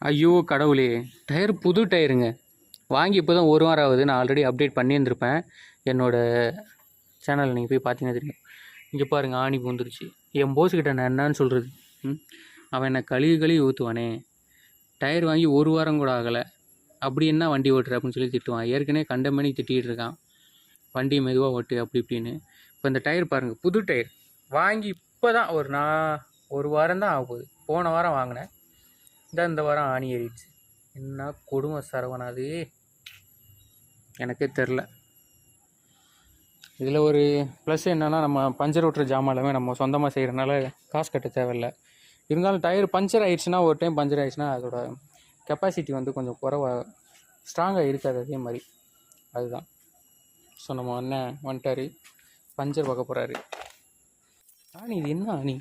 ஐயோ கடவுளே! டயர் புது டயருங்க. வாங்கி இப்போ தான் 1 வாரம் ஆகுது. நான் ஆல்ரெடி அப்டேட் பண்ணியிருந்திருப்பேன். என்னோடய சேனலில் நீங்கள் போய் பார்த்தீங்கன்னா தெரியும். இங்கே பாருங்கள், ஆணி பூந்துருச்சு. என் போஸுக்கிட்ட நான் என்னான்னு சொல்கிறது? அவன் என்னை கழுவி ஊற்றுவானே. டயர் வாங்கி 1 வாரம் கூட ஆகலை, அப்படி என்ன வண்டி ஓட்டுற அப்படின்னு சொல்லி திட்டுவான். ஏற்கனவே கண்டமேனி திட்டிகிட்டு இருக்கான், வண்டி மெதுவாக ஓட்டு அப்படி இப்படின்னு. இப்போ இந்த டயர் பாருங்கள், புது டயர் வாங்கி இப்போ தான் ஒரு வாரம் தான் ஆக போகுது. போன வாரம் வாங்கினேன், இந்த வாரம் ஆணி ஏறிடுச்சு. என்ன கொடுமை சரவணாது, எனக்கே தெரில. இதில் ஒரு ப்ளஸ் என்னென்னா, நம்ம பஞ்சர் ஓட்டுற ஜாமான் எல்லாமே நம்ம சொந்தமாக செய்கிறனால காசு கட்ட தேவையில்லை. இருந்தாலும் டயர் பஞ்சர் ஆகிடுச்சுன்னா, ஒரு டைம் பஞ்சர் ஆகிடுச்சுன்னா அதோட கெப்பாசிட்டி வந்து கொஞ்சம் குறைவாக ஸ்ட்ராங்காக இருக்காது. அதே மாதிரி அதுதான். ஸோ நம்ம அண்ணன் வந்துட்டார், பஞ்சர் பார்க்க போகிறாரு. ஆணி இது என்ன ஆணி?